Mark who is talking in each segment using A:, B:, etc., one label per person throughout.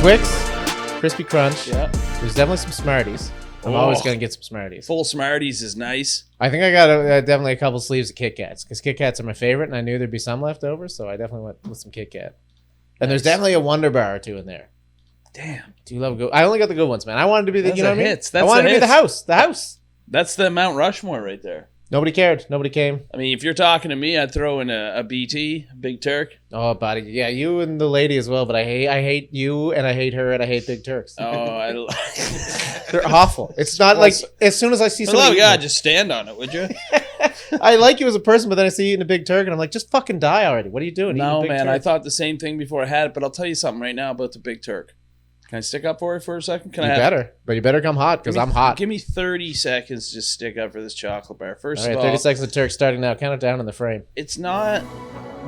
A: Twix, Crispy Crunch.
B: Yeah.
A: There's definitely some Smarties. I'm always going to get some Smarties.
B: Full Smarties is nice.
A: I think I got definitely a couple sleeves of Kit Kats because Kit Kats are my favorite, and I knew there'd be some left over, so I definitely went with some Kit Kat. And there's definitely a Wonder Bar or two in there.
B: Damn.
A: Do you love good? I only got the good ones, man. I wanted to be the,
B: That's
A: you know
B: the
A: what I mean?
B: hits. That's
A: I wanted
B: the
A: to be the
B: hits.
A: house. The house.
B: That's the Mount Rushmore right there.
A: Nobody cared. Nobody came.
B: I mean, if you're talking to me, I'd throw in a BT, Big Turk.
A: Oh, buddy. Yeah, you and the lady as well, but I hate you, and I hate her, and I hate Big Turks.
B: Oh,
A: They're awful. It's not like, as soon as I see somebody...
B: Oh, God, just stand on it, would you?
A: I like you as a person, but then I see you eating a Big Turk, and I'm like, just fucking die already. What are you doing?
B: No,
A: Big
B: man,
A: Turk?
B: I thought the same thing before I had it, but I'll tell you something right now about the Big Turk. Can I stick up for it for a second?
A: You better, but you better come hot, because I'm hot.
B: Give me 30 seconds to just stick up for this chocolate bar. First
A: All right,
B: of all,
A: 30 seconds of Turk starting now. Count it down in the frame.
B: it's not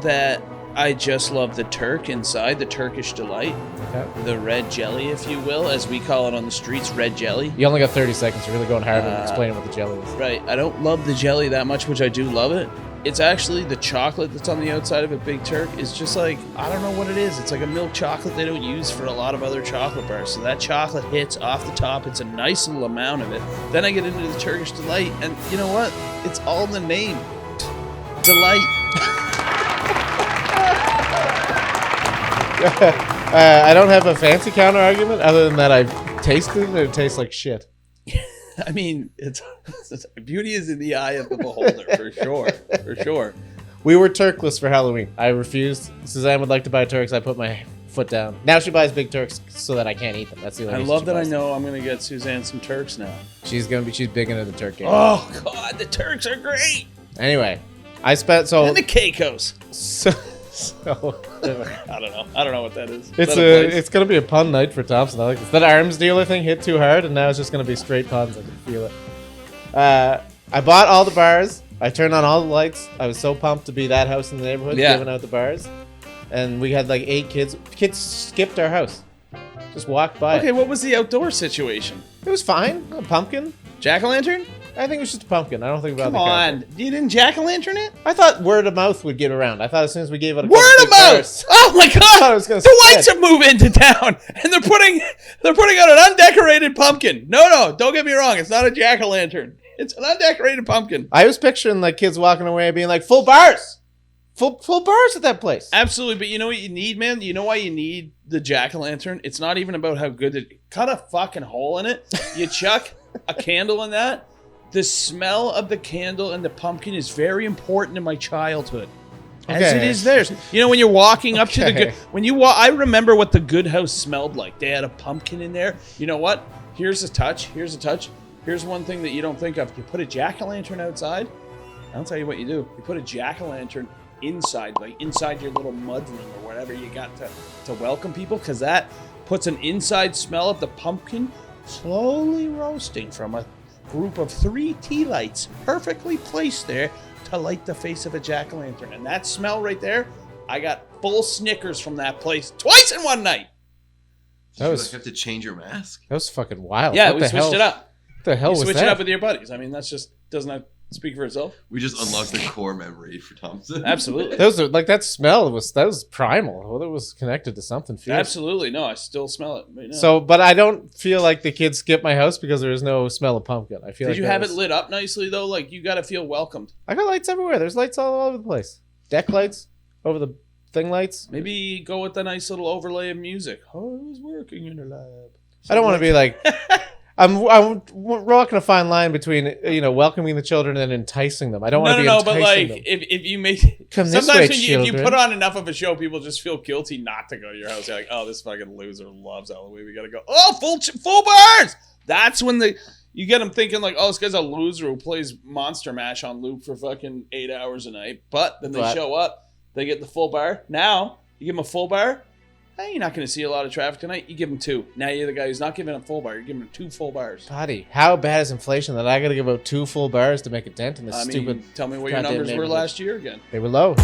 B: that I just love the Turk inside, the Turkish delight,
A: Okay.
B: the red jelly, if you will, as we call it on the streets, red jelly.
A: You only got 30 seconds. You're really going hard on explaining what the jelly is.
B: Right. I don't love the jelly that much, which I do love it. It's actually the chocolate that's on the outside of a Big Turk is just like, I don't know what it is. It's like a milk chocolate they don't use for a lot of other chocolate bars. So that chocolate hits off the top. It's a nice little amount of it. Then I get into the Turkish Delight, and you know what? It's all in the name. Delight.
A: I don't have a fancy counter argument other than that I've tasted it and it tastes like shit.
B: I mean, it's beauty is in the eye of the beholder, for sure. For sure.
A: We were Turkless for Halloween. I refused. Suzanne would like to buy Turks. I put my foot down. Now she buys Big Turks so that I can't eat them. That's the only
B: I
A: reason
B: love
A: she
B: that I
A: buys them.
B: know I'm going to get Suzanne some Turks now.
A: She's big into the Turk game.
B: Oh, God, the Turks are great.
A: Anyway, I spent so
B: And the Caicos.
A: so
B: I don't know what that is.
A: it's gonna be a pun night for Thompson. I like this. That arms dealer thing hit too hard, and now it's just gonna be straight puns. I can feel it. I bought all the bars. I turned on all the lights. I was so pumped to be that house in the neighborhood giving out the bars, and we had like 8 kids. Kids skipped our house, just walked by.
B: Okay, what was the outdoor situation?
A: It was fine. A pumpkin.
B: Jack-o'-lantern?
A: I think it was just a pumpkin. I don't think about
B: Come
A: the
B: on. You didn't jack-o'-lantern it?
A: I thought word of mouth would get around. I thought as soon as we gave it a
B: Word
A: couple
B: of
A: big
B: mouth!
A: bars-
B: Oh my
A: thought it was
B: God!
A: gonna
B: The
A: spread.
B: Whites are moving into town, and they're putting out an undecorated pumpkin. No, don't get me wrong. It's not a jack-o'-lantern. It's an undecorated pumpkin.
A: I was picturing like kids walking away being like, full bars! Full bars at that place.
B: Absolutely, but you know what you need, man? You know why you need the jack-o'-lantern? It's not even about how good it... Cut a fucking hole in it. You chuck a candle in that. The smell of the candle and the pumpkin is very important in my childhood. As
A: Okay.
B: it is theirs. You know, when you're walking up to the
A: Okay.
B: good... When you walk... I remember what the good house smelled like. They had a pumpkin in there. You know what? Here's a touch. Here's one thing that you don't think of. You put a jack-o'-lantern outside. I'll tell you what you do. You put a jack-o'-lantern inside, like inside your little mudroom or whatever you got to welcome people, because that puts an inside smell of the pumpkin slowly roasting from a group of 3 tea lights perfectly placed there to light the face of a jack-o'-lantern. And that smell right there, I got full Snickers from that place twice in one night.
A: That
C: Did
A: was-
C: you like have to change your mask?
A: That was fucking wild.
B: Yeah,
A: What
B: we
A: the
B: switched
A: hell?
B: it up.
A: What the hell
B: You
A: was
B: switch
A: that?
B: it up with your buddies. I mean, that's just, doesn't that speak for itself?
C: We just unlocked the core memory for Thompson.
B: Absolutely.
A: Those are like that smell was primal. Well, it was connected to something fierce.
B: Absolutely. No, I still smell it right now.
A: So, but I don't feel like the kids skipped my house because there was no smell of pumpkin. I feel
B: Did
A: like
B: you
A: that
B: have
A: was-
B: it lit up nicely, though? Like, you got to feel welcomed.
A: I got lights everywhere. There's lights all over the place. Deck lights over the thing lights.
B: Maybe go with the nice little overlay of music. Oh, I was working in the lab.
A: I don't want to be like. I'm walking a fine line between welcoming the children and enticing them. I don't want to be
B: No,
A: enticing
B: but like
A: them.
B: if you make
A: Come this
B: sometimes
A: way,
B: if you
A: children.
B: put on enough of a show, people just feel guilty not to go to your house. You're like, oh, this fucking loser loves Halloween. We gotta go. Oh, full bars. That's when you get them thinking like, oh, this guy's a loser who plays Monster Mash on loop for fucking 8 hours a night. But then they show up, they get the full bar. Now you give them a full bar. Hey, you're not going to see a lot of traffic tonight. You give them 2. Now you're the guy who's not giving a full bar. You're giving them 2 full bars.
A: Buddy, how bad is inflation that I got to give out 2 full bars to make a dent in this
B: I
A: stupid?
B: mean, tell me what your
A: goddamn
B: numbers were
A: neighborhood.
B: last year again.
A: They were low.